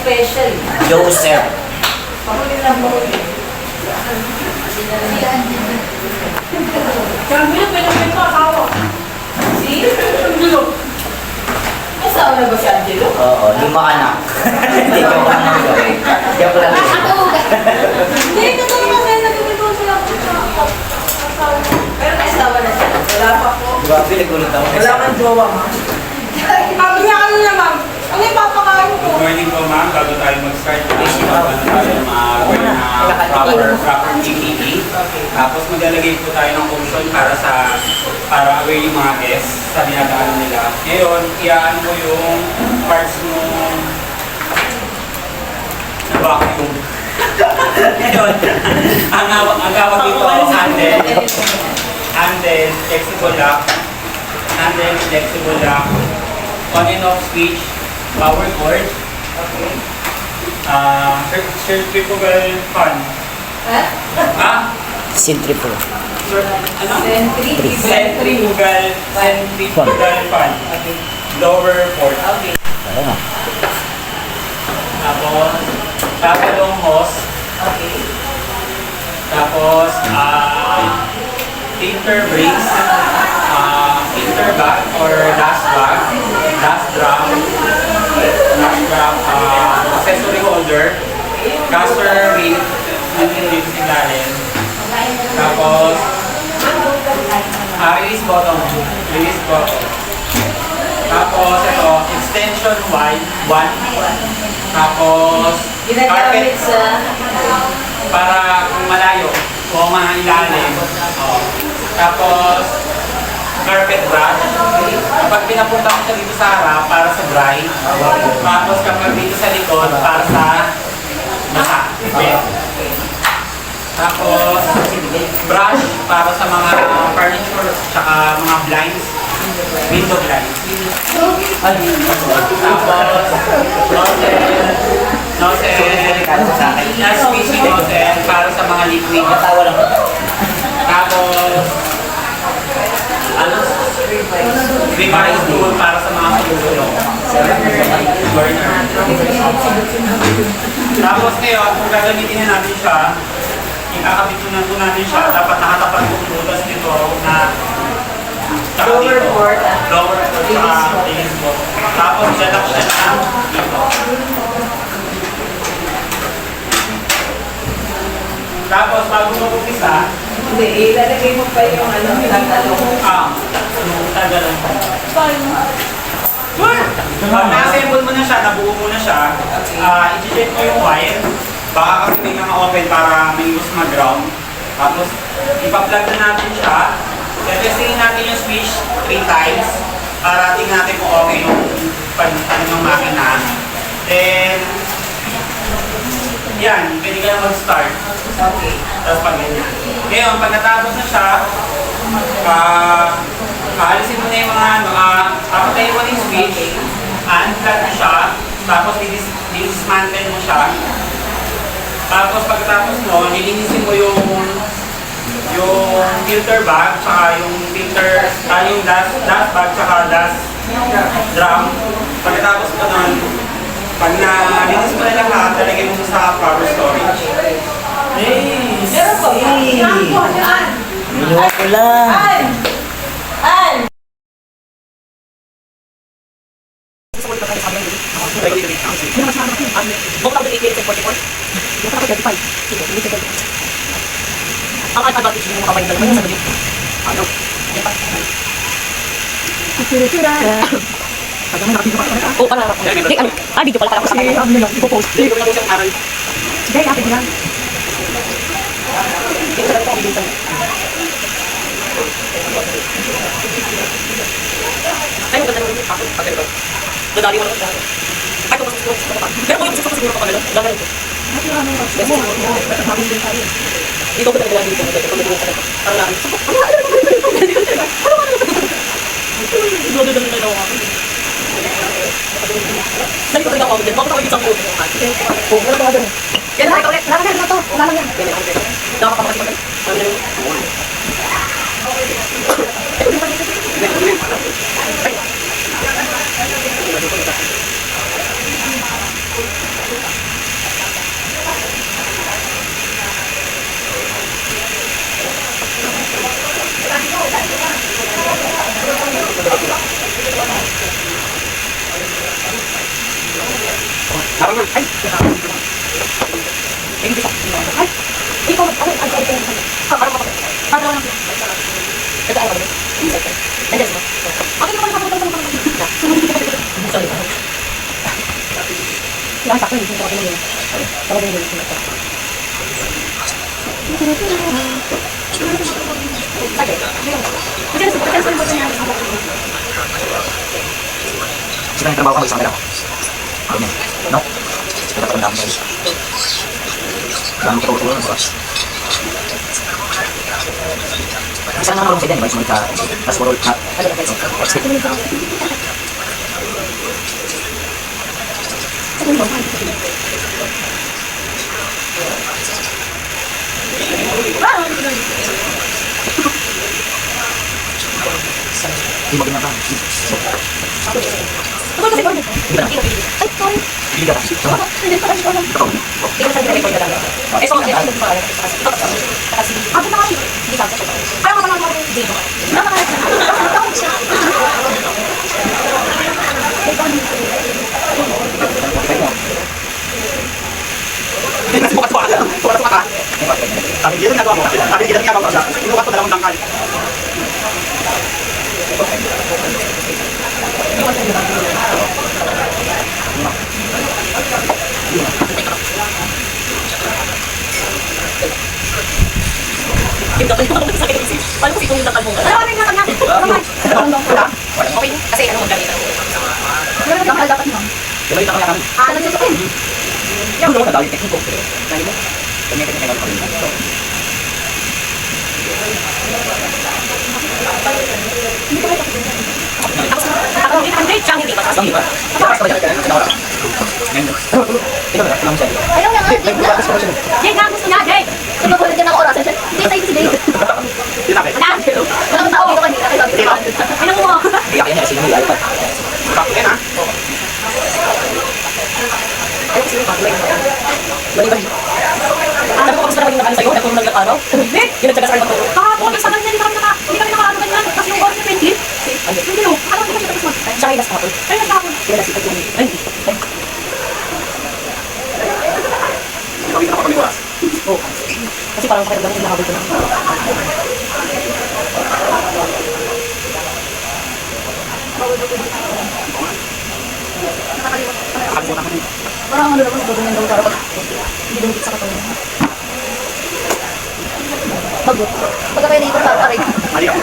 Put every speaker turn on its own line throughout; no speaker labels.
special.
Joseph.
Pakuli lang mo. Sabi na, pinapin ko asawa. See? May asawa na ba si Angelo?
Oo, 5 anak. Hindi ko anak gawin. Joke lang yun.
Hindi, totoo na kayo. Nagpipito sila po sa asawa. Pero may asawa na siya. Wala pa po.
Grabe, nagulat ako.
Wala kang jowa, ma'am. Sabi niya, ano na, ma'am? Ano yung papakain ko?
Good morning po ma'am, bago tayo mag-start tayo mag-wear na proper PPE. Tapos maglalagay po tayo ng cushion para aware yung mga guests sa dinadaanan nila. Ngayon, iaan mo yung parts mo na vacuum. Ngayon, ang awag dito handle, flexible lock, on and off switch, power cord, centrifugal fan.
Centrifugal.
Ano?
Centrifugal.
Centrifugal fan. Lower port.
Okay.
Ano?
Tapos, papalong hose.
Okay.
Tapos, filter brace, filter bag or dust drum, accessory holder, caster ring, nandun dito sa ilalim. Tapos, release button. Tapos, ito, extension 1. Tapos,
Ginagamit sa...
para kung malayo o mga ilalim. Tapos, carpet brush. Kapag pinapunta mo siya dito sa harap, para sa dry. Tapos kapag dito sa likod, para sa basa. Tapos, brush para sa mga furniture, tsaka mga blinds. Window blinds. Tapos, nozzle, SPC nozzle para sa mga liquid. Tapos, revise tool para sa mga susunod. Burner. Tapos ngayon, kung gagamitin na natin siya, ikakabit po natin siya, dapat nakatapat yung butas nito na
Lower port.
Lower port sa release port. Tapos, lalak siya na dito. Tapos, bago mag-upisa,
Hindi, ilalagay mo pa yung ano, tagalong.
tagalan. Pag na-assemble mo na siya, nabuo mo na siya, i-check mo yung wire. Baka kasi may mga open para may use mag-ground. Tapos, ipa-plug na natin siya. Testingin natin yung switch 3 times para tingnan natin kung okay yung makina. Then, yan, pwede ka na mag-start.
Okay.
Tapos pag ganyan. Ngayon, pag natapos na siya, aalisin mo na yung mga papatayin mo na yung switch, unplug mo siya, tapos dismantle mo siya. Tapos pagkatapos mo, nilinisin mo yung filter bag, tsaka yung yung dust bag, tsaka dust drum. Pagkatapos ko nun, pag nalinis mo na lahat, talagay mo sa proper storage.
Meron po. Yan po, yan.
Minuha ko lang.
An!
Ang advantage mo makapain talaga sa gabi. Ano? Oh, para. Di, ano? Video pala para sa kanya. Ipo-post. Di ko na siyang aral. Sige, atin lang. Dito sa ito, dito. Ay, maganda naman yung pakot. Pag ganito. Dadali mo lang. Ay, kung mas pero kung yung gusto ko siguro kapag gano'n, gano'n ito. Dito ko talaga dito. Parang namin. Dali ko rin ako din. Bakit ako isang ulo? Oo, wala ba doon? Yan na, ikaw ulit. Wala na to. Wala lang yan. Nakakapagpapagpapag. Wala na yun.
Harap na.
Ay! Ay, hindi sa. Ay! Ikaw, ano? Ay, ay, ay. Harap ako. Harap lang. Ito ay ako. Nandiyan siya. Okay, naman ako. Sorry. Yan, sakto. Hindi ko ako. Tawag din din.
Sila yung trabaho ko isang dalawa. Ganyan. No? Sila pa ang dami. Dami ko tulong ko. Isa na marunong sa dyan, sumunod ka. Tapos puro na. Exit. Hindi mo ginagawa.
Ay, sorry.
Hindi ka.
Hindi pa kasi ko lang.
Ikaw.
Hindi ko sabi na record na lang. Eh, so, hindi ko pa alam. Kasi, ako na kasi. Hindi ka. Ayaw mo naman ako. Hindi ko.
Sukat-sukat ka. Sukat-sukat ka. Sabi, yun ang nagawa mo. Sabi, yun ang ginagawa ko siya. Inukat ko dalawang tangkal.
Paano ko si Kung nakal mo? Ano yung nakal natin? Okay, kasi ano magkamit ako. Meron nakal dapat mo.
Gawin ka kaya kami.
Nagsusukin.
Yung tulong na dahil tekniko. Dahil mo. Kanya-kanya gawin kami.
Ako, hindi siyang hindi ba?
Ang iba. Tapos ka ba dyan? Nawala. Ngayon. Ikaw na. Lang siya.
Ayaw nga. Jay, nga gusto niya, Jay. Sige po, nandiyan ako oras. Hindi, tayo si Jay.
Yun na,
Wala. Walang tao dito kanina. Ano mo?
Iyak yan. Sino yung iPad?
Yan ha.
Ayaw kasi yung pag-like. Bali-bali. Sabi ko kamusta naman yung nakano sa'yo? Nagpuro ng ilang araw? Hindi. Yung nagtsaga sa kanyang pagturo. Kahapon, isa ganyan, hindi kami nakaano ganyan. Kasi yung oras na 20. Hindi o. Alam ko ba siya tapos mag... Siya kayo nasa kapon. Ay, nasa kapon. Kaya nasa kapon. Ay, ay.
Gawin ka na kami oras.
Oo. Kasi parang pakiramdam ko nakabot ko na.
Nakalimutan ko na.
Parang ano naman, ganyan daw para pag hindi dumikit sa katawan. Bagot. Pagka kayo naikot para aray.
Mali ako.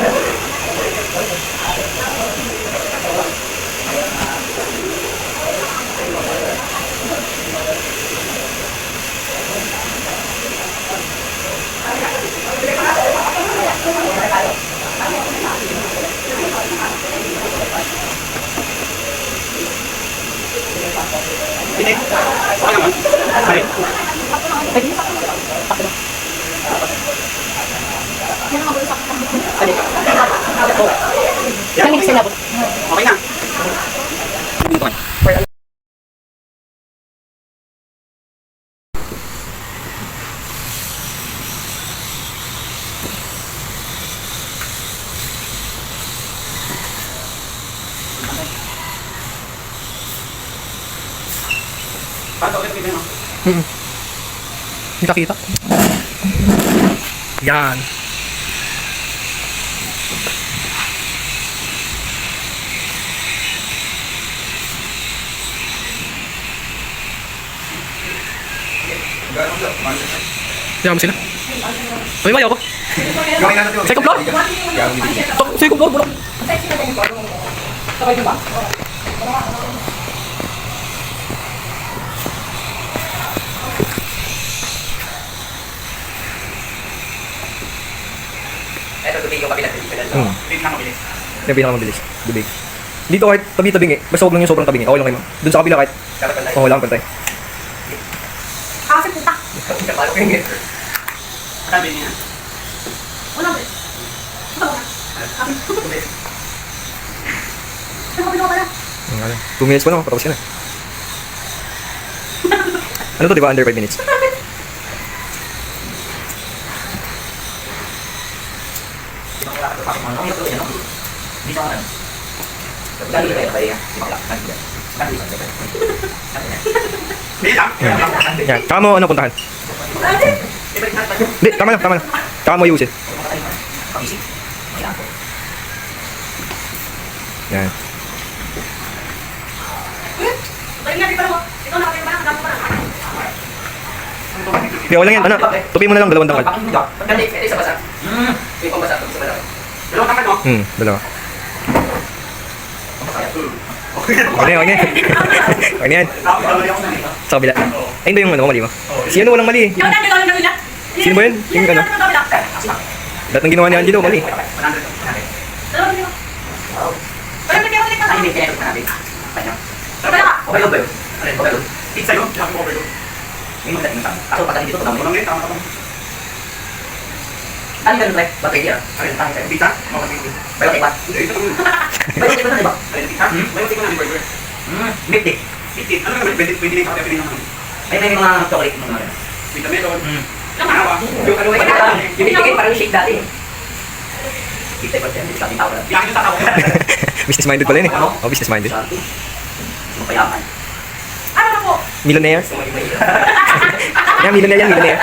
Hindi. Okay naman. Mali.
Pwede mo sakto. Sakto na. Yan ang magulo sakto.
Alik.
Oo. Yan yung sinabot.
Okay na.
Hindi ko man.
Paano ulit kita no?
Hindi kakita. Yan. Diyan mo sila. Uy, mayaw ko.
Gawin natin yun.
Second floor? Second floor, bulok.
Sabay din ba?
Ito, tubig yung kabilang.
Hindi na mabilis.
Yung pinakamabilis. Dubig. Dito kahit tabi-tabingi. Basta huwag lang yung sobrang tabingi. Okay lang kayo, ma'am. Doon sa kabila kahit. Oo, lang pantay.
Kasi puta.
Sabi niya.
Wala ba? Ano ka pala?
2 minutes pa na, patapos ka na. Ano to, di ba? Under 5 minutes.
Hindi sa ano. Dali tayo, tayo. Di ba? Dali.
Yan. Tsaka mo, ano, puntahan. Hindi, tama lang, tama lang. Tsaka mo ayusin. Yan. Hindi, wala yan. Ano, tupi mo na lang, dalawang dangkal.
Pagkali, ito isa basa. May pambasa, ito isa basa.
Dalawang takal, no?
Dalawa. Okay, okay. Okay yan. Sa kabila. Ay, hindi yung ano, mali mo. Si ano walang mali. Sino ba yun? Yung ano? Lahat ng ginawa ni Angelo, mali.
Ay, hindi, kaya ito pa natin. Kanya. Okay lang ba yun? Okay lang.
Pizza yun. Laki mo overload.
May mga dating tama. Ako, pagka dito, tama
Walang
yun.
ngayon, tama.
Ano ganun, pre? Ba't pwede yan? Ay, tayo sa'yo.
Pizza? Okay, pizza.
May watik ba?
Hindi, ito naman.
May watik ba na, di ba?
Ay, pizza? May watik ko na burger.
Milk
Pizza. Ano naman, pwede din sa pwede naman.
May mga chocolate mo naman.
Pizza melon. Ano ba? Yung ano,
Wait, yung binibigay parang shake dati. Kita ba siya? Hindi sa ating tao lang.
Laki yung tatawa.
Business-minded pala yun eh. Oh, business-minded.
Mapayaman.
Millionaire. Yan, millionaire yan, millionaire.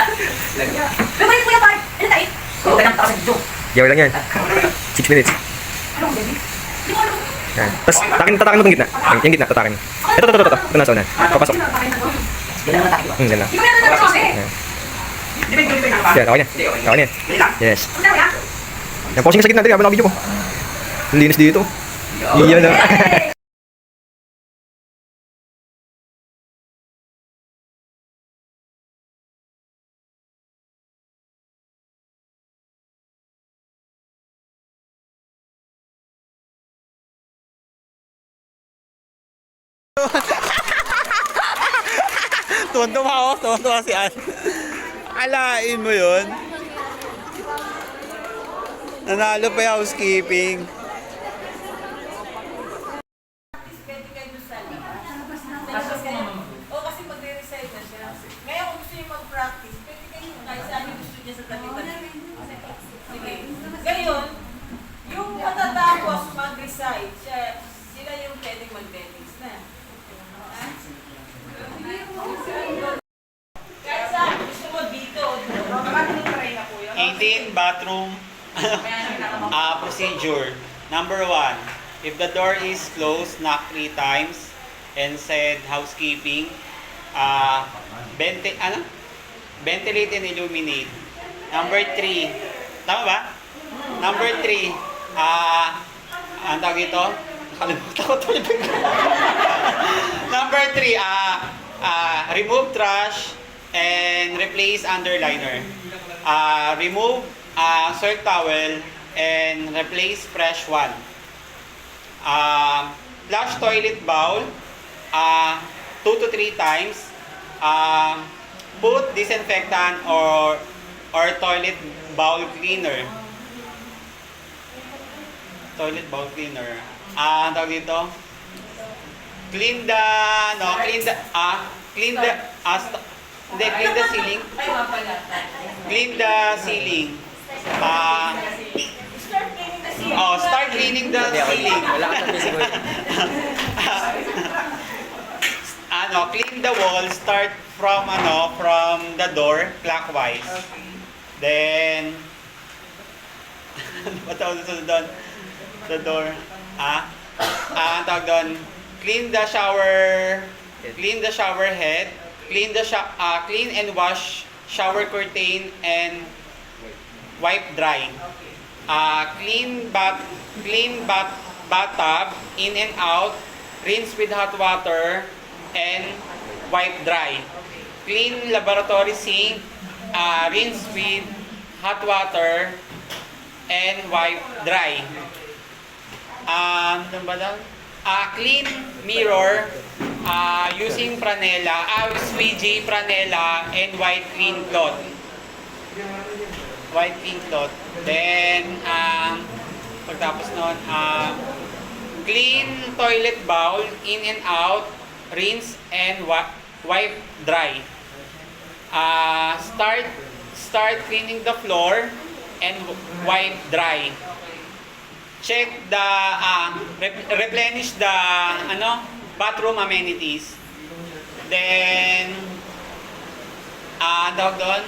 Kung okay lang, takas ang joke.
Yaw lang yan. 6 minutes. Yan. Tapos, tatakin mo itong gitna. Yung gitna, tatakin mo. Ito. Ito nasa unan. Papasok.
Yan lang ang tayo.
Yan lang.
Di ba yung ganito yung nakapa?
Yan, okay na. Okay na yan.
Dali lang.
Yes. Yan, posing ka sa gitna. Dali, habang video ko. Ang linis dito. Iyan na.
Tuwan-tuwa si Ann. Alain mo yun. Nanalo pa yung housekeeping.
O kasi magre-resign na siya. Ngayon kung gusto niyo mag-practice, pwede kayo kahit saan yung gusto niya sa tabi-tabi. Sige. Ngayon, yung matatapos mag-resign, sila yung pwedeng mag-dentist na. Ha? Kahit saan gusto mo dito.
18 bathroom procedure. Number 1, if the door is closed, knock 3 times and said housekeeping. Ventilate and illuminate. Number 3, tama ba? Number 3, ang tawag ito? Nakalimutan ko tuloy bigla. Number 3, remove trash and replace underliner. Remove soiled towel and replace fresh one. Flush toilet bowl 2 to 3 times. Put disinfectant or toilet bowl cleaner. Toilet bowl cleaner. Ang tawag dito? Clean the clean the ceiling.
Ay, mapala.
Clean the ceiling.
Start cleaning the scene.
Start cleaning the ceiling.
Wala ka sa physical.
Clean the wall, start from the door clockwise. Then ano ba tawag doon? The door. Tawag doon, clean the shower head, clean and wash shower curtain and wipe dry. Clean bathtub in and out, rinse with hot water and wipe dry. Clean laboratory sink, rinse with hot water and wipe dry. Ano ba daw? Clean mirror using franela, squeegee, franela, and white clean cloth. White clean cloth. Then, pagtapos nun, clean toilet bowl, in and out, rinse and wipe dry. Start cleaning the floor and wipe dry. Check the replenish the bathroom amenities. Then tawag doon,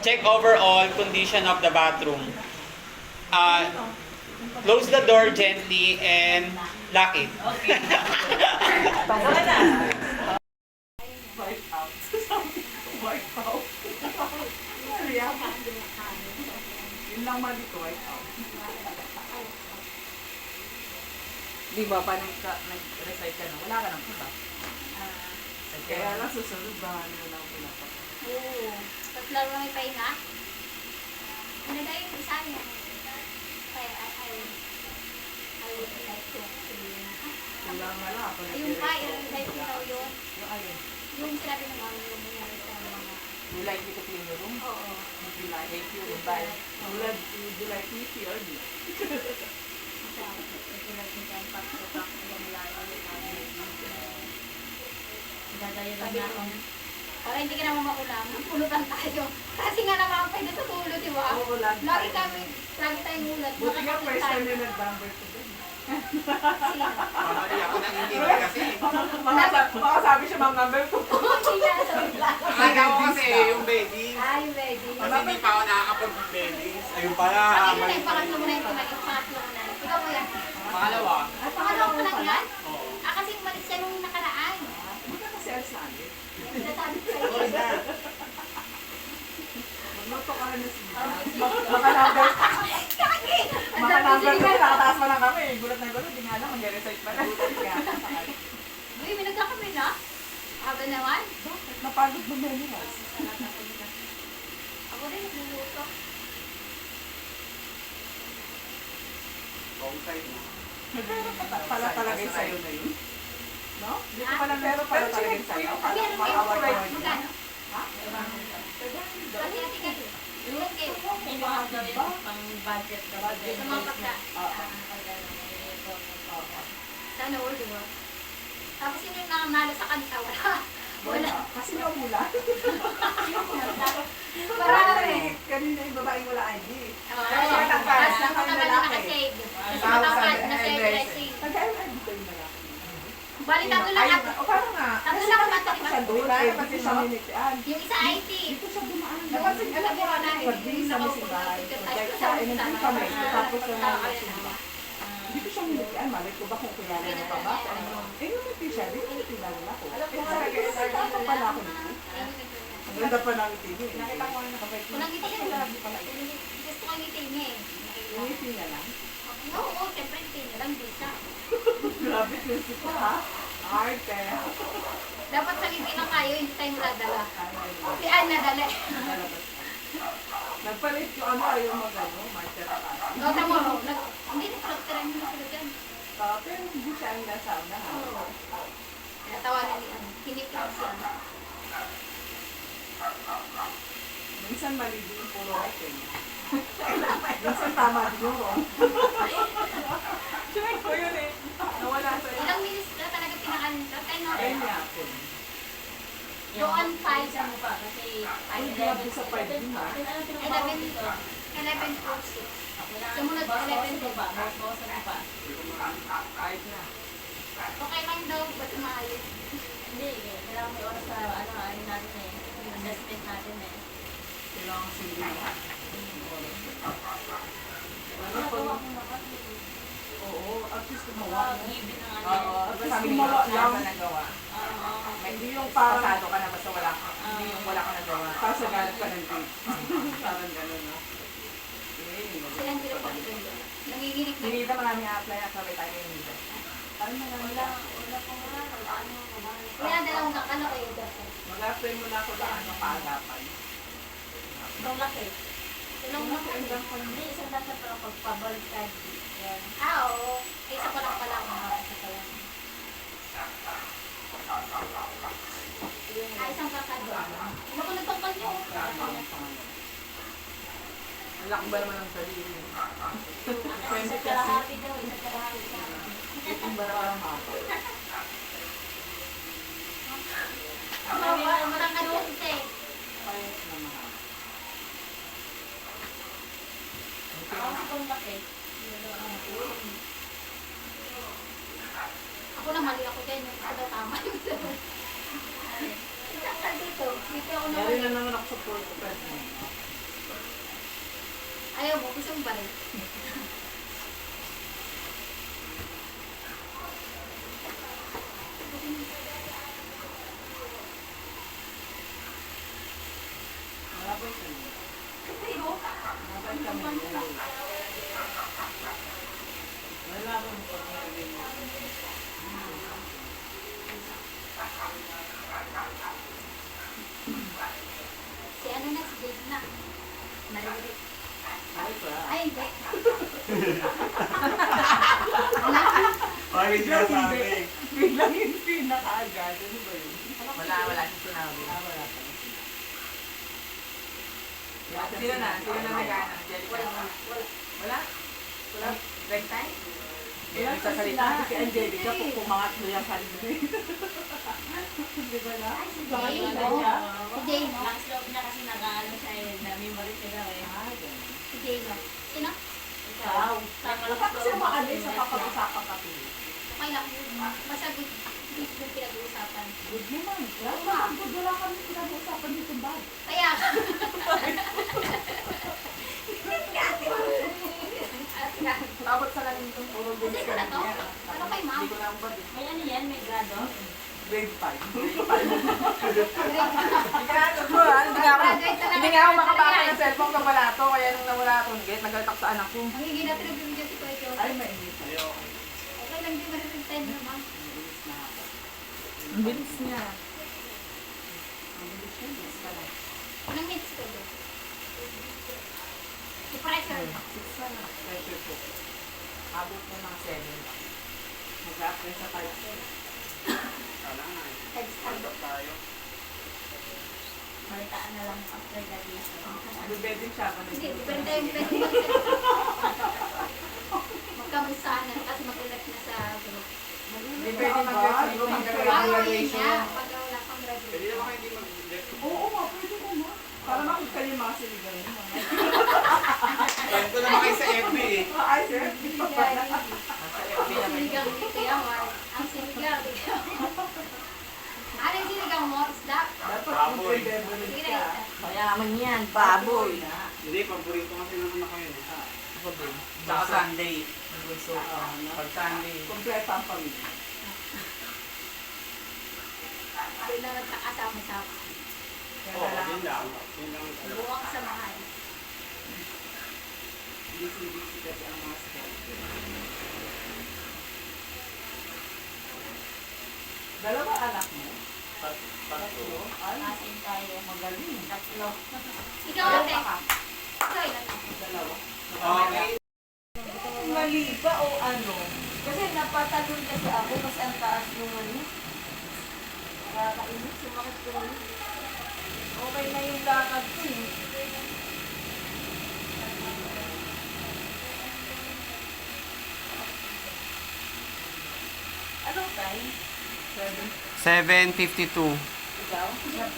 check overall condition of the bathroom. Close the door gently and lock it.
Okay. Saka na.
Wipe out. Wipe out. Yun lang mali ko, wipe out. Di ba, pa nag-recite ka na, wala ka nang iba. Kaya lang susunod ba, ano lang pinapa.
Oo. Tapos laro na may pahinga. Ano na yung isa niya? I would like to sabihin na.
Wala nga lang ako
Ayun pa, yung like ko daw yun.
Yung ayun.
Yung sinabi ng mami yung nangyari sa mga.
You like me to clean your room?
Oo.
Would you like it? You would buy. Would you like me to or me?
Sabi ko, para hindi ka naman maulam, pulutan tayo. Kasi nga naman pwede sa tulo, di ba?
Uulan
Lagi
tayo.
tayong ulat.
Buti nga
Makakapit
first time
tayo.
na nag-number to them.
Sino?
Mamali ako nang hindi kasi.
Baka sabi siya mga number ko.
Hindi na, sabi lang.
Akala ko kasi yung bedding.
Ay, ready.
Kasi hindi pa ako nakakapag-beddings. Ayun pala.
Pag yun na yung pangatlo mo na yung tumalit, pangatlo mo na. Ikaw mo yan.
Pangalawa.
Ay, pangatlo mo lang yan? Kasi umalis siya nung nakaraan.
Buta kasi alas na agad.
Sinasabi ko sa'yo.
Magluto ka na si Maka-number.
Kaki! Ang
Maka-number
dami
ko,
sila.
nakataas pa lang kami. Gulat na gulat, di nga lang, mag-recite pa lang.
Uy, may nagkakami na? Aba naman?
Bakit? Napagod mo memorize?
Ako rin nagluluto.
Pala talagay sa'yo na yun? No? Di ko pala pero pala talagay sa'yo.
Sabi ano kayo?
Award-award mo.
Magkano?
Ha?
Pati ati ka din. Ilan kayo?
Pang-budget daw.
Sa mga pagka. Sana all, di ba? Tapos yun yung nanalo sa kanta, wala. Wala.
Kasi naumula.
Marami.
Kanina yung babaeng wala ID.
Tapos nakasave. Kasi matapad na save blessing.
Nag-ID ko yung malaki.
Bali, tatlo lang
Ayun,
at
o parang nga.
tatlo lang ang
Kasi siya doon, kaya pati siya minitian.
yung isa IT.
Dito siya dumaan.
Napansin ko na po na
Pag-bring sa masibahan. Kaya nandun kami. Tapos na dito siya minitian. Malay ko ba kung kilala niya pa ba? Ngumiti siya. Di ngumiti lang ako. Saan pala ako nito? Ang ganda pa ng ngiti niya. Nakita ko na nakabait.
Kung nangiti ka, gusto ko ngiti niya eh.
Ngiti niya lang.
Oo, siyempre ngiti niya lang din siya.
Grabe, principal ha? Arte.
Dapat sa ngiti lang tayo, hindi tayo madadala. Si Ann nadala.
Nagpalit ko ano ayaw mag-ano, marcher ka.
O, tamo, hindi na pagtiran niyo na sila dyan.
Pero hindi siya ang nasa na ha.
Natawanan ni Ann. Hinip lang siya.
Minsan mali din yung puro right eh. Minsan tama din yung wrong. Check ko yun eh. Nawala sa iyo.
Ilang minutes na talaga pinakanin sa kay no?
Kaya niya ako.
Doon 5
Isa mo pa kasi
Ay, grabe sa 5 din ha.
11 to 6. Sumunod 11
pa. Bawasan mo pa.
Kahit na.
Okay lang daw, ba't maayos?
Hindi, kailangan may oras sa ano natin eh. Assessment natin eh.
Kailangan sindi mo.
Nagawa ko na kasi.
Oo, at least gumawa.
Given ng ano.
Oo, at least gumawa lang. Nagawa. Hindi yung parang pasado ka na basta wala ka. Hindi yung wala ka nagawa. Tapos nagalit ka ng date. Parang gano'n no?
Sila hindi ko dito. Nanginginig na.
Hindi na marami apply at sabay tayo yung nila. Parang marami
Wala ko nga. Ano ko ba?
Kaya dalawang kakano kayo dati.
mag-apply mo na ako ba ano kaagapan.
Itong laki.
Dalawang kakano.
Hindi, isang laki pero pagpabaliktad. Yan.
Oo. Isa pa lang pala. Isa pa lang. Isang kakado. Ano ko nagpapal niyo?
Ang laki ba naman ang sarili?
Isa kalahati daw. Isa kalahati daw.
Itong ba naman ang hapon?
Marang ano kasi.
Payos na mahal.
Ang itong laki.
Ako na mali ako dyan. Ako daw tama. Saan dito? Dito ako
Meron
naman.
na naman ako sa Porto Pedro.
Ayaw mo, gusto mo ba rin?
Malapit ka na.
Ayaw.
Malapit ka na. Malapit mo pag nilagay mo.
Si ano na, si Jade na. Narinig.
Ay pa.
Ay, hindi.
Bakit siya sabi?
Biglang hindi na kaagad. Ano ba yun?
Wala siya sinabi.
Wala pa.
Sino na? Sino na nag-ano? Wala? Wala? Break time?
Kaya sa sinabi kay Angelica kung kumangat mo yung kanina. Di ba na?
Ay, si Jade, no? Si Jade, no?
Last love niya kasi nag-ano siya eh, na-memory siya daw eh.
Si Jade, no? Sino?
Ikaw. Dapat kasi makali sa kapag-usapan kami.
Okay lang yun. Basta good yung pinag-uusapan.
Good naman. Wala kami pinag-uusapan dito ba?
Kaya,
Tapos sa lang itong puro
kasi
grade
ko na to.
niya.
Ano kay ma'am?
Hindi ko lang ba din.
May ano yan, may grado.
Grade 5.
Hindi nga ako makabasa ng cellphone ko pala to, kaya nung nawala akong gate, nagalit ako sa anak ko.
Magiging natin ang bibigyan si Kuya Joe.
Ay, mainit.
Okay lang din mariretain naman.
Ang bilis niya.
Anong hits ko doon? Si pressure.
Pressure po. Abot mo ng 7. Mag-a-apply sa type 4.
Headstand.
Balitaan na lang after graduation.
Bebeding siya.
Hindi, pwede magkamustahan na kasi mag-elect na sa group.
Hindi pwede mag-graduate
Bago yun
mag-graduation.
niya, pag wala pang
Pwede
graduation.
naman kayo hindi mag-left.
Oo nga, pwede naman. Para makita niyo yung mga siligan niyo.
Alam ko naman kayo sa FB eh.
Ay, sir.
Ang sinigang ni Kuya Mar. Ang sinigang ni Kuya Mar. Ano yung sinigang mo? Isda?
Dapat
Baboy.
kung pwede mo
Sige
rin
na
siya.
isa.
Mayaman yan, baboy.
Hindi, paborito kasi naman ako yun eh.
Ako din.
Saka Sunday.
Bunso.
Pag Sunday.
Kompleto ang pamilya.
Bigla nagkakasama sa
Oo, yun lang. Yun lang.
buwang samahan.
Busy-busy kasi ang mga schedule. Dalawa anak mo? Tatlo? Ay,
Asin tayo.
magaling.
Tatlo.
Ikaw ate. Ikaw ilan na?
Dalawa.
Okay.
Mali ba o ano? Kasi napatalon kasi ako kasi ang taas yung ano. Nakakainis, sumakit ko rin. Okay na yung lakad ko eh. Anong time?
7:52.
Ikaw?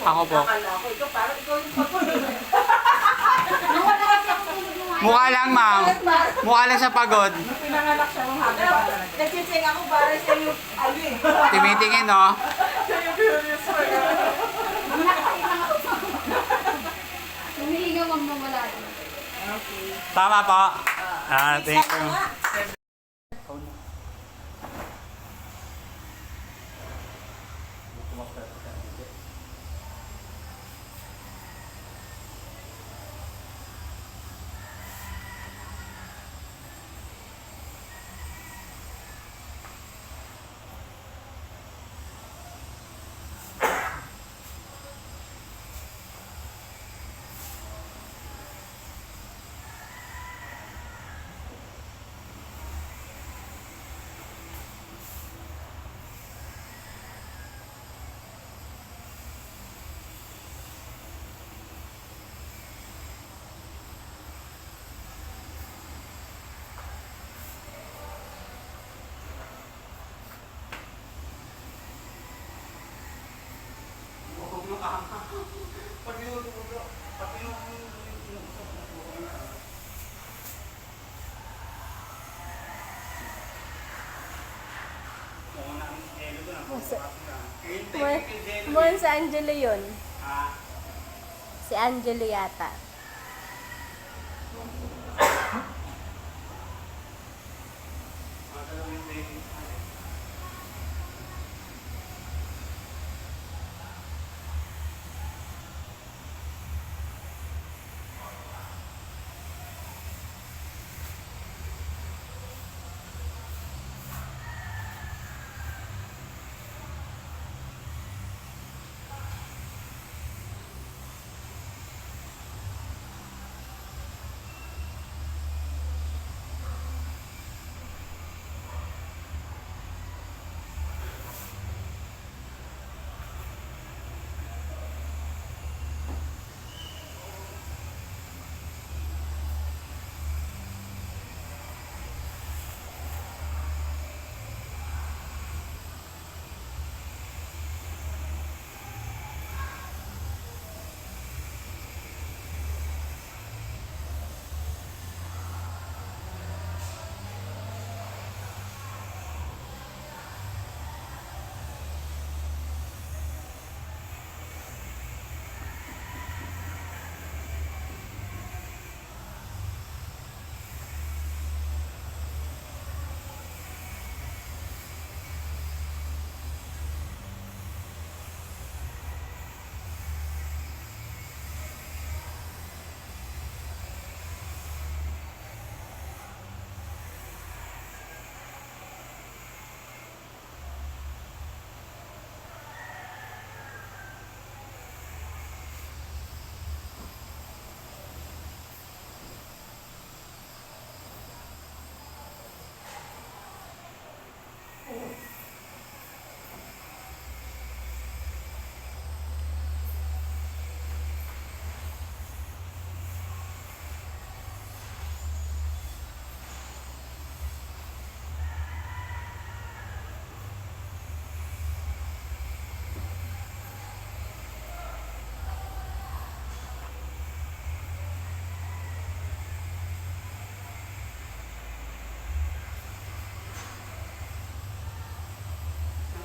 Ako po.
Akala ko, ikaw parang ikaw yung pagod.
Wala kasi ako tulog nung
Mukha lang, ma'am. Mukha lang sa pagod.
Nung pinanganak siya ng hapon pa talaga. Nagsising ako para siya yung ano eh.
Timitingin, no?
Siya yung curious for
Humihinga wag mo wala doon.
Okay.
Tama po. Thank you.
Mukhang si Angelo yun.
Ah,
Si Angelo yata.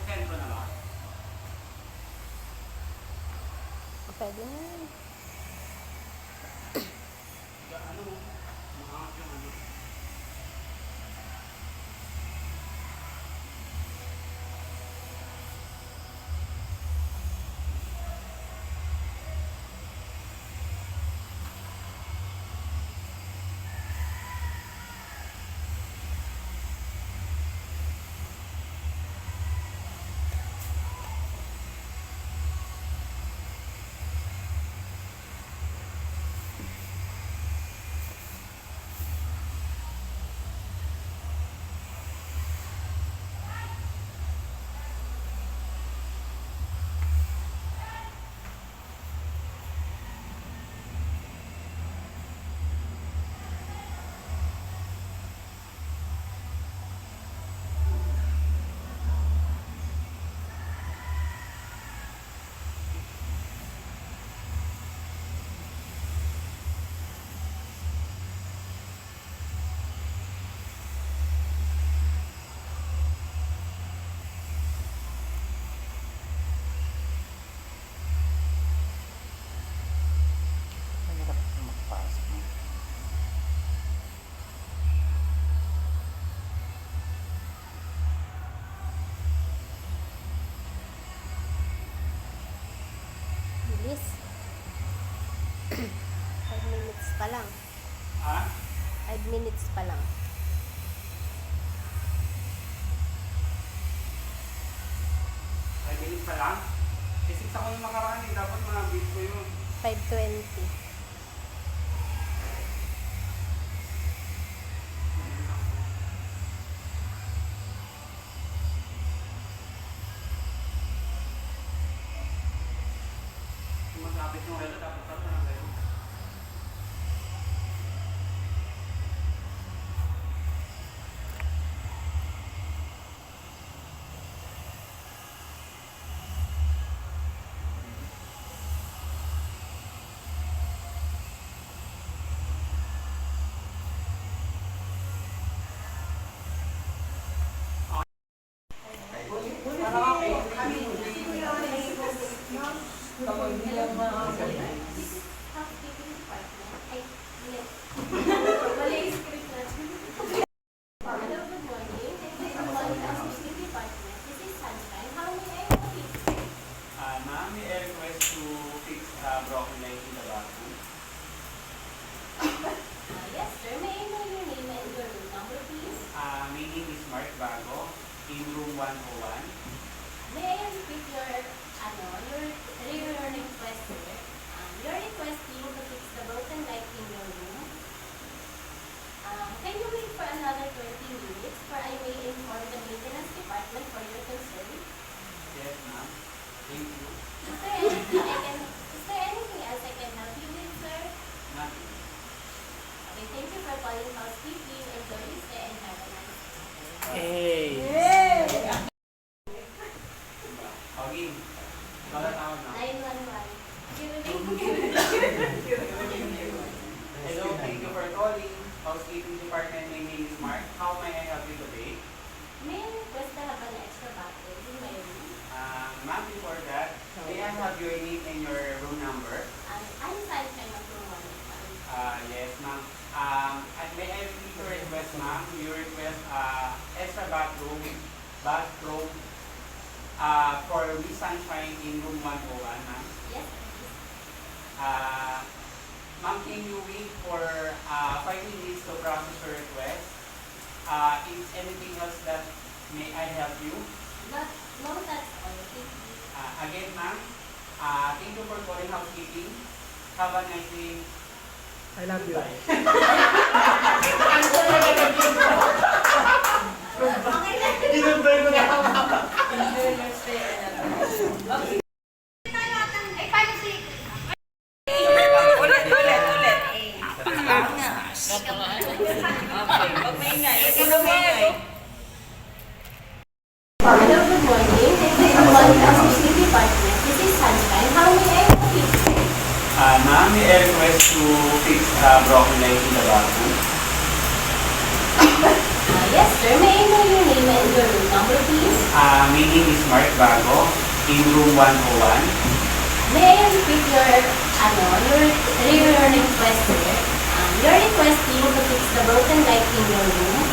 sentro na ba?
Pwede na yun.
Ano? Mahangat yung ano.
Bilis. 5 minutes pa lang.
Ha?
5 minutes pa lang.
5 minutes pa lang? Kasi sa ko yung makaraan eh. Dapat mga beat ko yun.
5:20.
Magkapit yung relo. Dapat pa na kayo.
Kapag hindi lang
This is housekeeping department. Ay, mali. Mali yung script natin. Hello, good morning. This is the housekeeping department. This is Sunshine. How may I help you?
Ma'am, may I request to fix broken light in the bathroom?
Yes, sir. May I know your name and your room number, please?
My name is Mark Bago, in room 101.
May I repeat your request, sir? You're requesting to fix the broken light in your room. Can you wait for another 20 minutes for I may inform the maintenance department for your concern?
Yes, ma'am. Thank you.
Is there anything else I can help you with, sir?
Nothing.
Okay, thank you for calling housekeeping. Enjoy your stay and have a nice day.
Hey!
Okay. Malatawag na.
911.
Hello, thank you for calling. Housekeeping department, my name is Mark. How may I help you today?
May I request to have an extra bathroom in my room?
Ma'am, before that, may I have your name and your room number?
I'm Sunshine of room 1.
Yes, ma'am. May I repeat your request, ma'am? You request extra bathroom for Miss Sunshine in room 101, ma'am.
Yes, please.
Ma'am, can you wait for 5 minutes to process your request? Is anything else that may I help you?
No, that's all. Thank you.
Again, ma'am, thank you for calling housekeeping. Have a nice day.
I love you.
Tinubay ko na.
Enjoy your stay and have a nice day. Okay.
Ay, paano si...
Ulit. Okay, pag maingay. Ito maingay.
Hello, good morning. This is the housekeeping department. This is Sunshine. How may I help you?
Ma'am, may I request to fix broken light in the bathroom?
Yes, sir. May I know your name and your room number, please?
My name is Mark Bago, in room 101.
May I repeat your request, sir? You're requesting to fix the broken light in your room.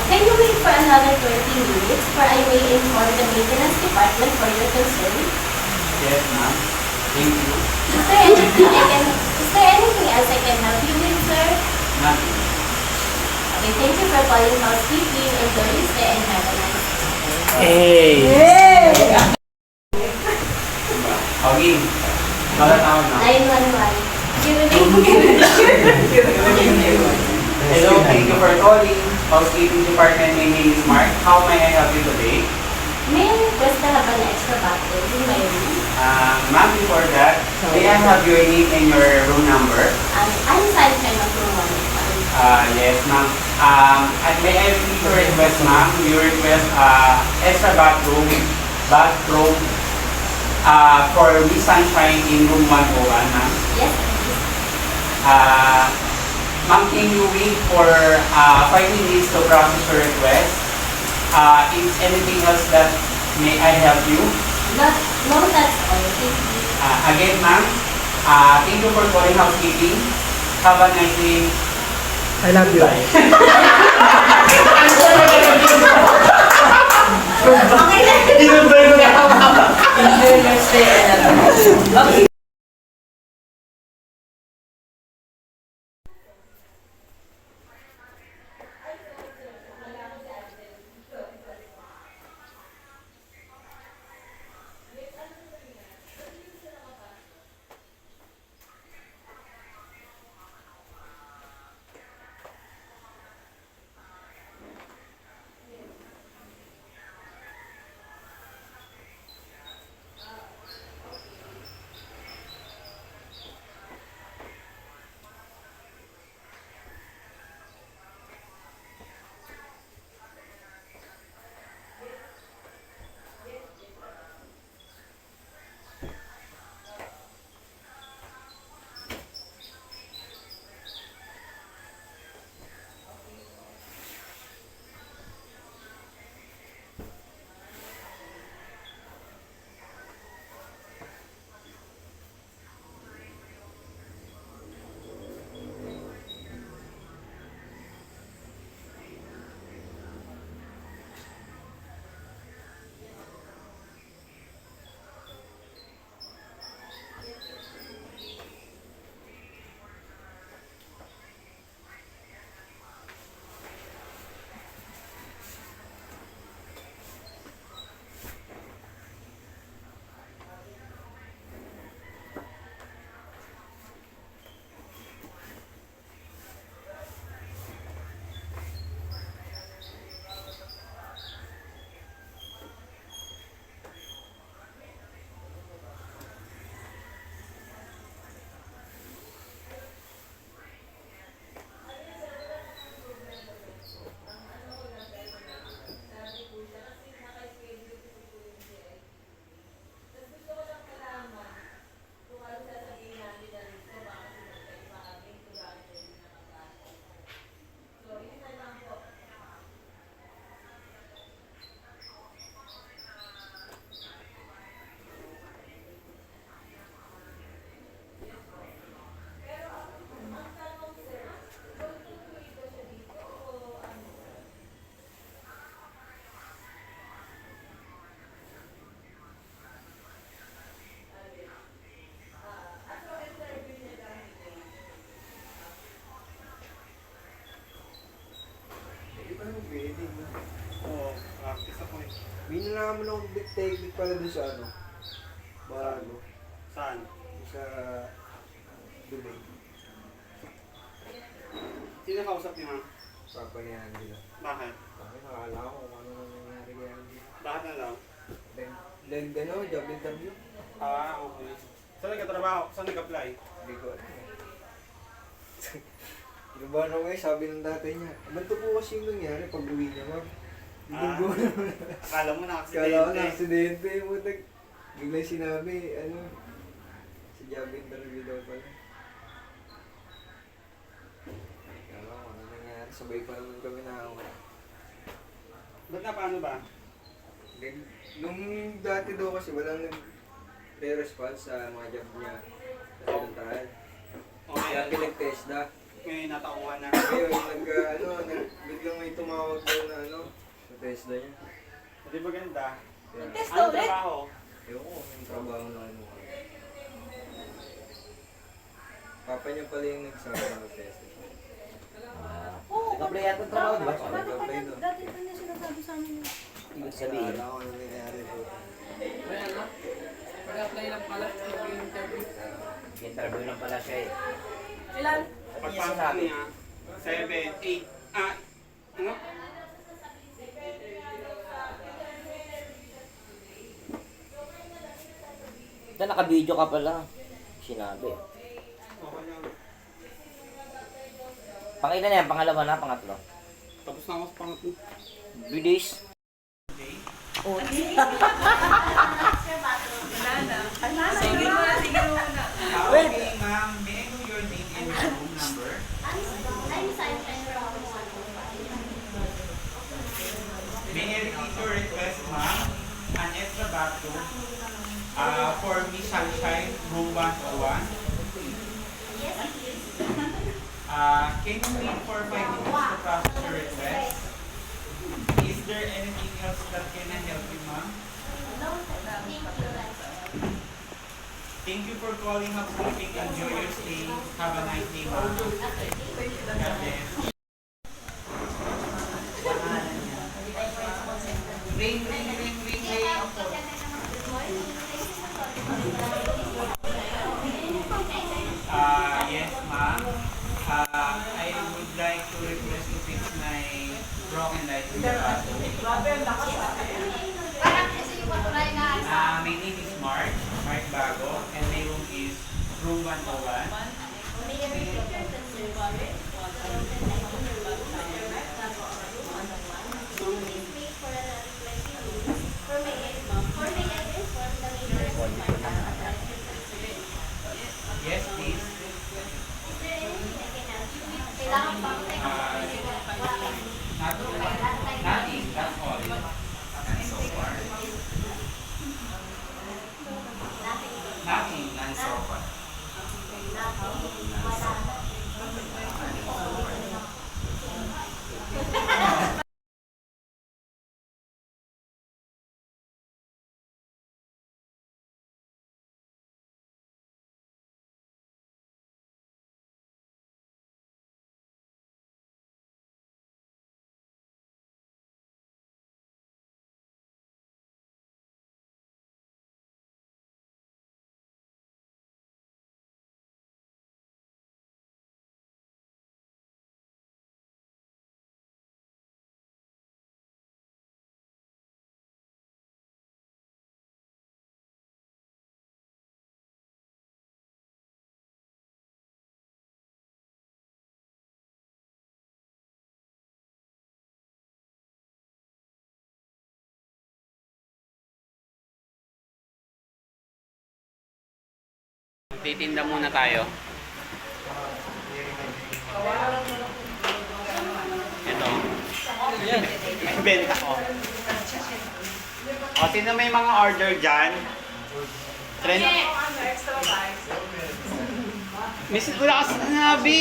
Can you wait for another 20 minutes for I may inform the maintenance department for your concern?
Yes, ma'am. Thank you.
Is there anything else I can help you with, sir?
Nothing.
Okay, thank you for calling housekeeping. Enjoy your stay and have a nice day.
Hey!
Okay. Malatawag na.
911.
Hello, thank you for calling housekeeping department. My name is Mark. How may I help you today?
May I request to have an extra bathroom in my room?
Ma'am, before that, may I have your name and your room number?
I'm Sunshine of room 1.
Yes, ma'am. May I repeat your request, ma'am? You request extra bathroom for Miss Sunshine in room 101, ma'am.
Yes, please.
Ma'am, can you wait for 5 minutes to process your request? Is anything else that may I help you?
No, that's all. Thank you.
Again, ma'am, thank you for calling housekeeping. Have a nice day.
I love you.
Tinubay ko na.
Enjoy your stay and have a nice day. Okay.
naman akong technique pala doon sa ano. Bago.
Saan?
Sa Dubai.
Sino kausap niyo, ma'am?
Papa ni Andy lang.
Bakit?
Bakit nakala ko kung ano nangyari kay Andy.
Bakit na lang?
Then ano, job interview.
Ah, okay. Saan nagkatrabaho? Saan nag-apply?
Hindi ko alam. Kinubahan ako eh, sabi ng tatay niya. Ganito po kasi yung nangyari pag uwi niya, ma'am.
Ah. Akala mo
Kala ko
na-aksidente.
na aksidente, putag. Bigla sinabi, ano, sa job interview daw pala. Kala ko, ano nangyari, sabay pa naman kami na ako.
Ba't na paano ba?
Then, nung dati daw kasi walang nag-response sa mga job niya sa pinuntahan.
Okay.
Kaya pinag-test na.
Ngayon natauhan na.
Ngayon, biglang may tumawag daw na ano, sa test na niya.
Hindi ba ganda?
Kaya,
Test
Anong
ulit?
trabaho?
ewan ko, yung trabaho na ano. Papa niya pala yung nagsabi ng test.
Nag-apply yata ng trabaho, di ba?
Nag-apply doon.
Dati ito na sinasabi sa amin.
Ibig sabihin.
Kala ko ano nangyari po.
Interview lang pala siya eh.
Ilan?
Pagpasok niya, 7, 8, ano?
Dahil naka-video ka pala. Sinabi.
Okay lang.
Pangilan na yan, pangalawa na, pangatlo.
Tapos na ako sa pangatlo.
Bilis.
Sige mo na, sige mo na.
Okay, ma'am. May I know your name and your room number?
I'm Sunshine from 105.
May I repeat your request, ma'am? An extra bathroom for Miss Sunshine, room 101.
Yes, please.
Can you wait for 5 minutes to process your request? Is there anything else that can I help you, ma'am?
No, thank you.
Thank you for calling up sleeping. Enjoy your stay. Have a nice day, ma'am. God bless. Ring, ring, ring, ring, ring.
Good morning.
Yes, ma'am. I would like to request to fix my broken light in the bathroom. My name is Mark Bago, and my room is room 101. Yes, please. Nothing, that's all. And so far. Nothing, and so far. Titinda muna tayo. Ito. May benta ko. O, sino may mga order dyan? Trend. Miss ko na kasi sinabi.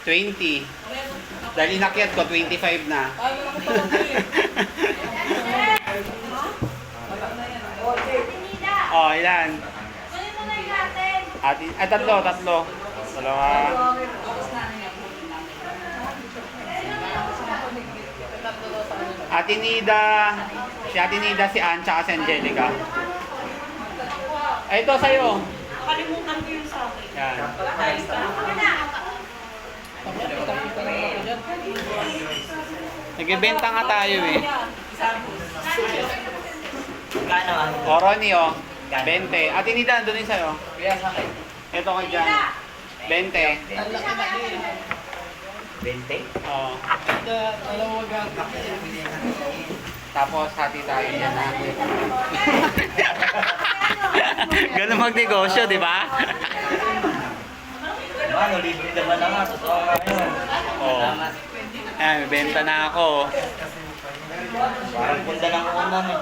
20. Dahil inakyat ko, 25 na. Oh, ilan? Tatlo. Dalawa.
Ate Nida, si Ann, tsaka si Angelica. Ay, ito sa'yo.
Nakalimutan ko yun sa akin.
Yan. Nagbibenta nga tayo eh.
Kano ang?
O, Ronnie, o. 20. Ate Nida, andun din sa'yo.
Kaya sa akin.
Ito ka dyan. 20.
20?
Oo. Tapos, hati tayo dyan na. Ganun magnegosyo, di ba?
Ano, libre naman na nga. Totoo nga yun.
Oo.
Salamat.
Ayan, may benta na ako.
Parang punta ng unan eh.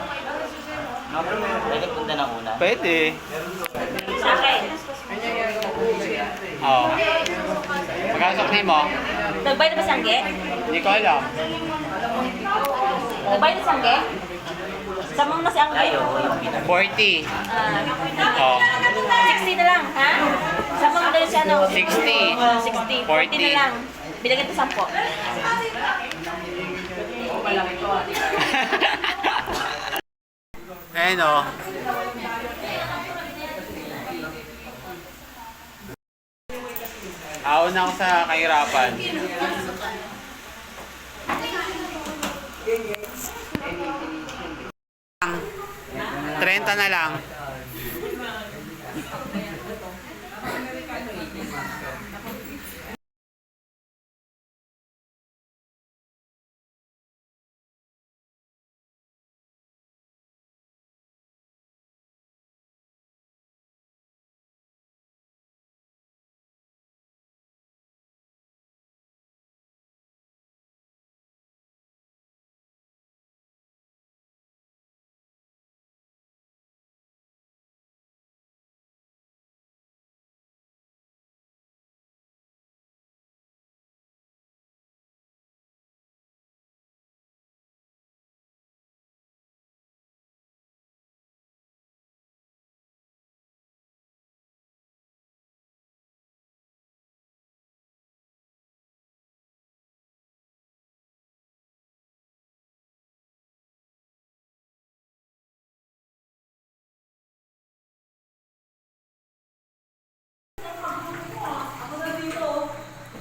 Pwede punta ng unan?
Pwede.
Sa akin.
Oo. Magkasok ni mo?
Nagbayad na ba sangge?
Hindi ko alam.
Nagbayad na sangge? Samang na si Angge.
Tayo, yung pinag...
40. Oo.
60 na lang, ha? Samang na yun siya, no?
60.
60. 40 na lang. Bilagyan ito 10.
Ayan o. Aon ako sa kahirapan. 30 na lang.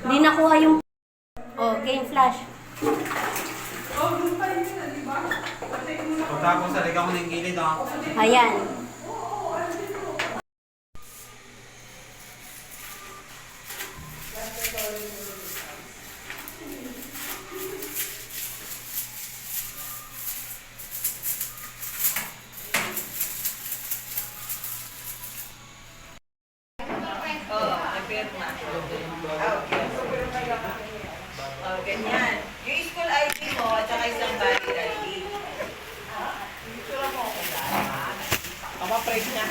Hindi nakuha yung... Oh, game flash.
Tapos sa ko ng gilid ha.
Ayan.
Oh, ganyan. Yung school ID mo at saka isang valid ID. Papa-price na.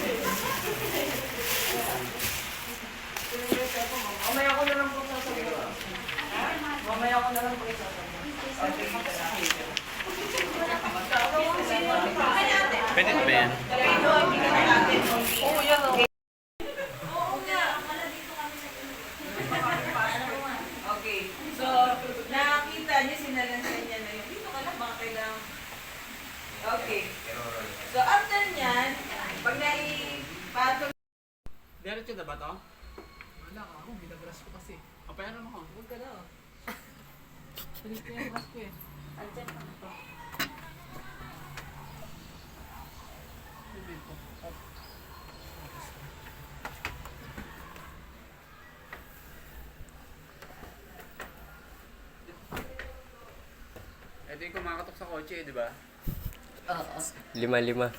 Mamaya ko na lang po sasabihin. Mamaya ko na lang po sasabihin.
Pwede ba yan?
Oo, yan o. Okay. So, nakakita niyo, sinalansan niya na yun. Dito ka lang, baka kailangan. Okay. So, after niyan, pag naipatong
Diretso na ba to? Wala ka ako, binabras ko kasi. Papayaran mo ko. Huwag ka na. Salit ko yung bras ko eh. Ito yung kumakatok sa kotse, di ba?
Oo.
5-5.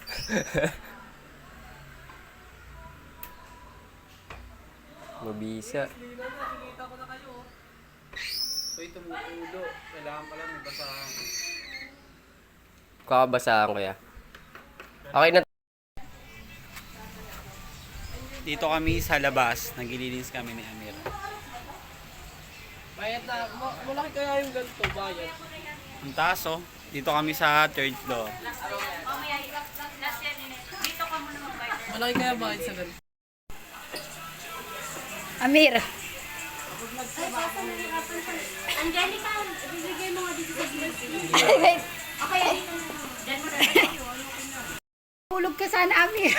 Mabisa.
Ito yung tumutulo. Kailangan pala may basahan.
Kakabasahan ko ya. Okay na.
Dito kami sa labas. Nagililinis kami ni Amir.
Bayad na. Malaki kaya yung ganito, bayad.
Ang taas oh. Dito kami sa 3rd floor.
Malaki kaya bayad sa ganito.
Amir.
Angelica, ibigay mo nga dito sa
Okay, dito na. Diyan mo na tayo.
Hulog ka sana, Amir.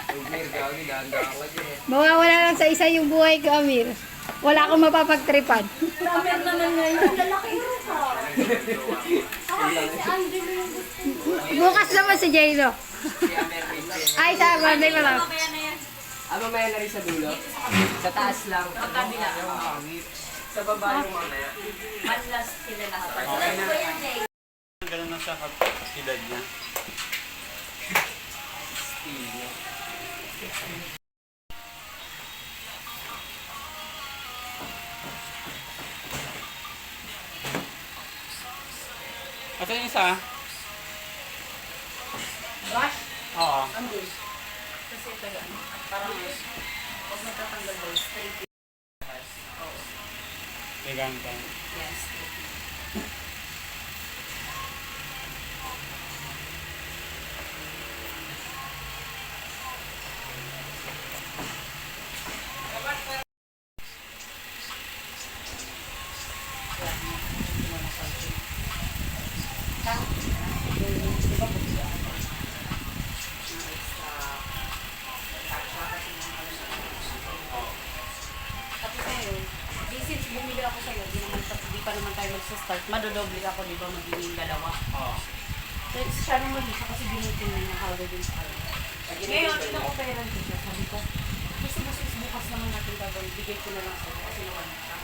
Amir, gagi, dahan-dahan ka dyan eh.
Mawawala lang sa isa yung buhay ko, Amir. Wala akong mapapagtripan.
Amir naman ngayon. Lalaki mo ka. Okay, si Andre na yung gusto.
Bukas naman si J-Lo.
Si Amir,
Ay, sa birthday ko lang.
Mamaya na yan.
mamaya na rin sa dulo. Sa taas lang.
Sa kabila.
Sa baba yung mamaya.
Manlas sila lahat. Alam ko yan eh.
Ganun na siya edad niya. Ito yung isa.
Brush?
Oo.
Andun. Kasi ito yan. Parang pag magtatanggal daw, straight.
May ganito.
Yes.
Tapos ngayon, since bumili ako sa'yo, di pa naman tayo magsa-start, madodoble ako, di ba, magiging dalawa.
Oo.
So, siya nung mag-isa kasi binutin na yung hawla din sa akin. Ngayon, pinakoperan ko siya, sabi ko, gusto mo sis, bukas naman natin gagawin, bigay ko na lang sa'yo kasi naman siya.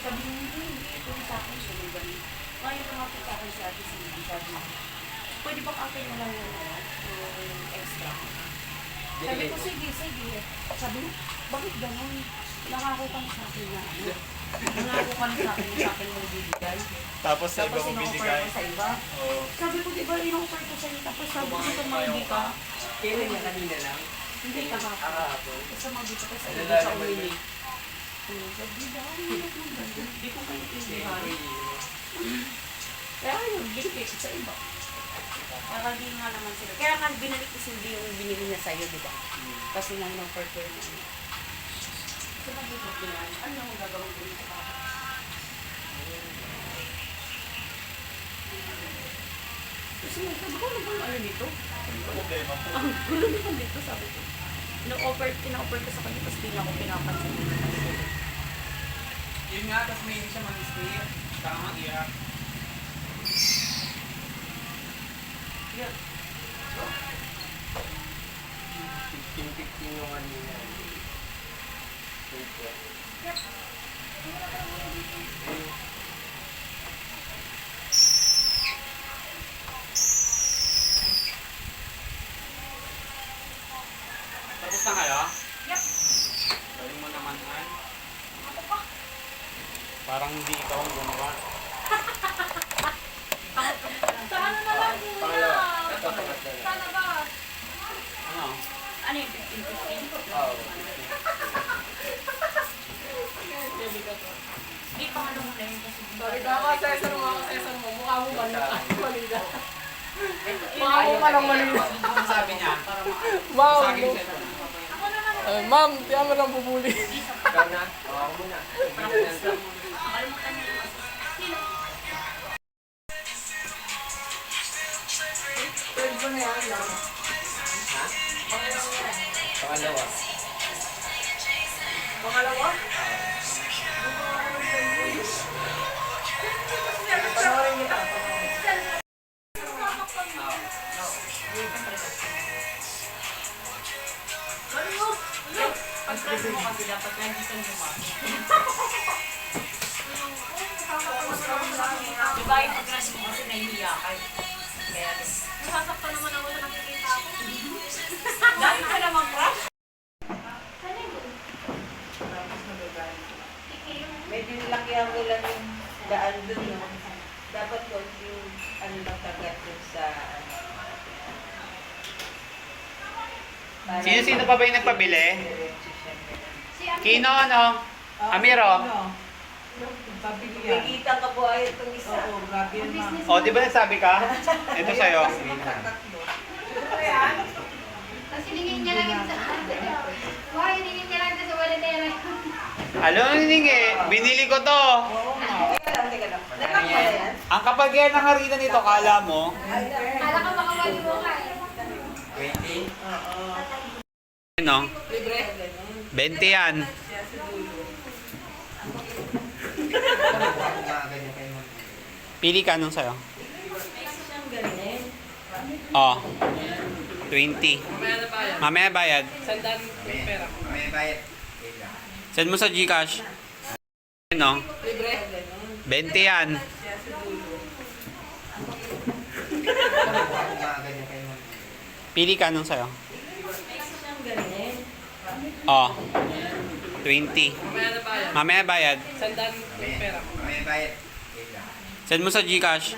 Sabi niya, hindi, ito yung sa akin, siya yung ganun. Ngayon, tumapit sa akin si Ate Cindy, sabi niya, pwede ba kakay mo lang yung extra? Sabi ko, sige. Sabi niya, bakit ganun? Nangako ka na sa akin na ano? Nangako ka na sa akin na sa akin mo bibigay.
Tapos sa iba
Tapos
kong
in-offer
binigay.
mo sa iba.
Oo.
Sabi ko, di ba in-offer ko sa'yo? Tapos sabi ko, tumawag ka.
Kailan niya kanina lang?
Hindi ka hapon.
Kahapon.
Kasi mabit ka sa
Ano
iyo
lang
sa
naman
umili. Sabi ba, hindi ko kayo tindihan. Kaya yun, binigay ko sa iba. Kaya hindi nga naman sila. Kaya nga binalik ko hindi yung binili niya sa'yo, di ba? Kasi nga in-offer ko yun. So, nag-ibig ko yan. Ano ang gagawin ko sa kapatid? Kasi sabi ko, ano bang ano nito?
Problema po.
Ang gulo naman dito, sabi ko. Ina-offer ko sa kanya, tapos di na ako pinapansin.
Yun nga, tapos may hindi siya mag-stay. Tama, iyak.
Yan.
Ting-ting yung kanina.
Tapos na kayo? Yep. Galing mo naman, Han. Parang hindi ikaw ang gumawa.
Sana na lang muna.
Ito, pangatlo na.
Sana ba?
Ano?
Ano yung 15-15?
Oo.
Hindi pa ano muna yun kasi.
Sorry ka ka, Cesar mo. Mukha mo ba na? Malida.
Mukha mo
palang maliit.
Ano sabi niya?
Para maano.
Wow.
Sa akin, cellphone.
Ma'am, tiyan mo lang pupuli.
Ikaw na? Ako muna.
Practice lang muna. Kalimutan niyo naman. Sino?
Pwede ba na yan?
Ha? Pangalawa.
Pangalawa? Panoorin kita.
Pag-press mo kasi dapat yan dito yung bumaki. Diba yung pag-press mo kasi nahihiya ka. Kaya din.
Nasasaktan naman ako na nakikita ako.
Dahil ka naman crush?
Sana yun.
Medyo nilakihan ko lang yung daan dun, no? Dapat yung ano lang kagat dun sa ano. Para-
Sino-sino pa ba yung nagpabili?
Diretso siya, ganun.
Si Amir.
Kino, ano? Amiro.
May kita ka po ay itong isa. Oo, grabe yun, ma'am.
O, di ba nagsabi ka? Ito sa'yo.
Tapos hiningin niya lang yun sa... Why, hiningin niya lang yun sa waletera.
Aluning eh, binili ko to.
Teka lang. Napak mo na yan?
Ang kapag yan ang harina nito, kala mo,
Kala ka baka mali mo ka eh.
20? No?
Libre?
20 yan. Pili ka nung sa'yo. Oh. 20. Mamaya bayad. Send mo sa GCash. No? 20 yan. Pili ka nung sa'yo. Oh. 20. Mamaya bayad. Send mo sa GCash.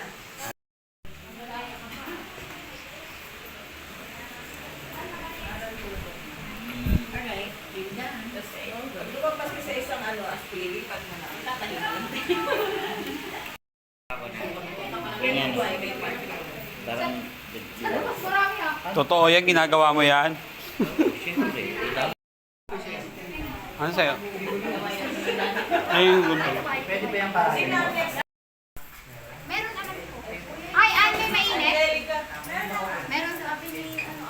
Lumabas ka sa isang aspiri, pag
Ano mas marami ah?
Totoo yan, ginagawa mo yan. Ano sa'yo? Ayun,
Meron naman po. Ay, may mainit? Meron sabi ni ano.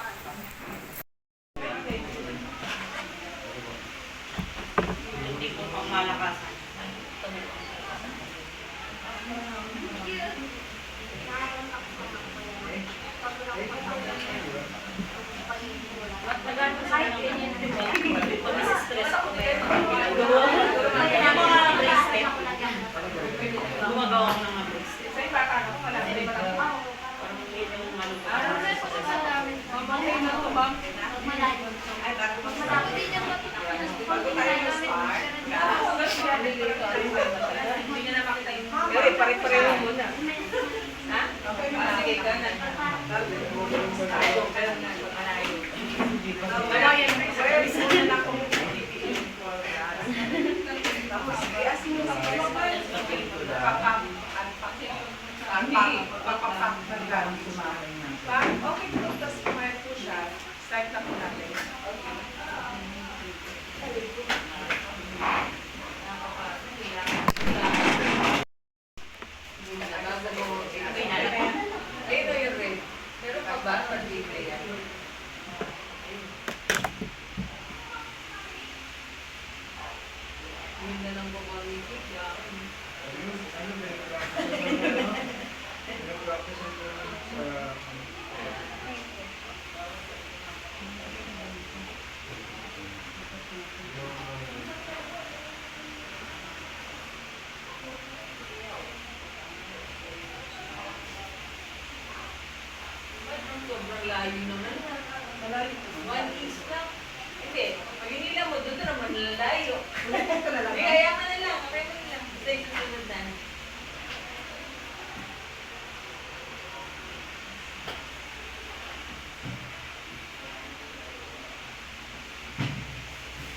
Pare-pareho muna. Ha? Okay, sige ka na. Okay, tapos kumain po siya. Start na po natin. Sobrang layo naman. One is lang. Hindi. Pag hinila mo, doon na naman lalayo. Kaya ka na lang. Kaya ka na lang. Basta yung susunod na.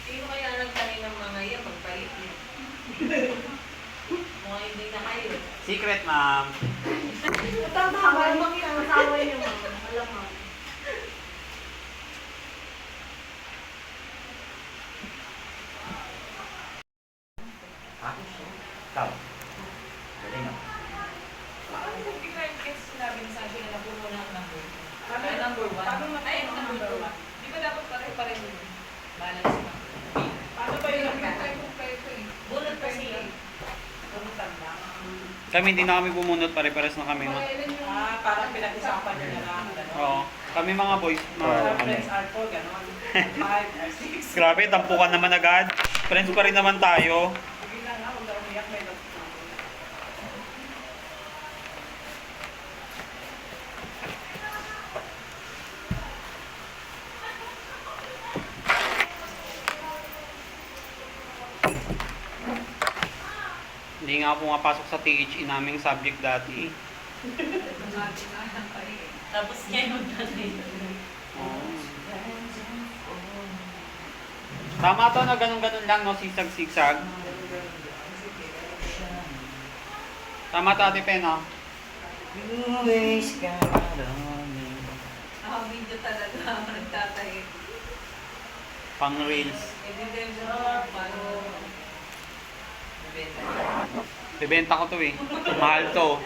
Sino kaya nagtanim ng mga yan? Magpalit niyo. Mga hindi na kayo.
Secret, ma'am.
Tama, malamang yung asawa niyo. Malamang.
Ikaw. Galing no?
Paano kung bigla yung case sinabi na sabi na napuno na ang number? Ay, number 1. Ay, number 1. Di ba dapat pare-pareho yun? Balance na. Paano ba yun? Bunot kasi. Bunutan lang.
Kami hindi na kami bumunot, pare-pares na kami.
Parang pinag-usapan nyo na lang.
Oo. Kami mga boys, mga
Friends are for gano'n. 5 or 6.
Grabe, tampukan naman agad. Friends pa rin naman tayo.
Sige lang ha, huwag na umiyak. May love.
Hindi nga ako pumapasok sa THE naming subject dati.
Tapos niya yung
Oo. Tama to na ganun-ganun lang, no? Sigsag-sigsag. Tama to, Ate Pen, no?
Ako video talaga nagtatayo.
Pang reels.
Evidence paano
Bibenta ko to eh. Mahal to.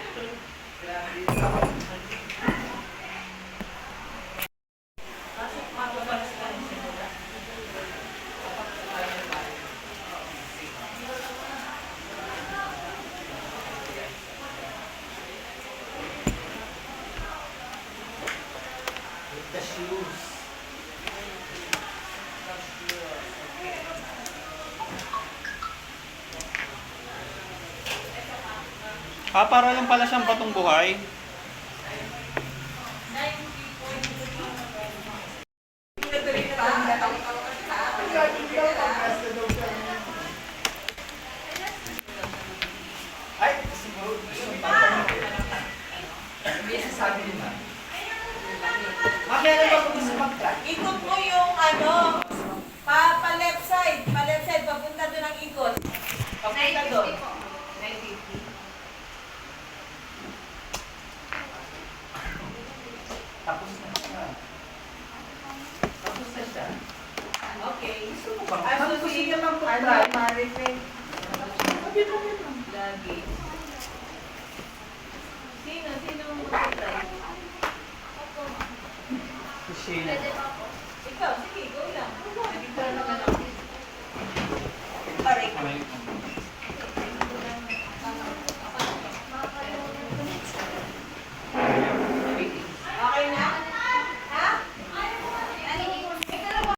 Ah, para lang pala siyang batong buhay.
Ikot mo yung ano, pa left side, papunta doon ang ikot. Papunta doon. 950. Okay. Asusin naman po tayo, Marifin. Lagi. Sino mo po tayo?
Pwede pa po.
Ikaw, sige.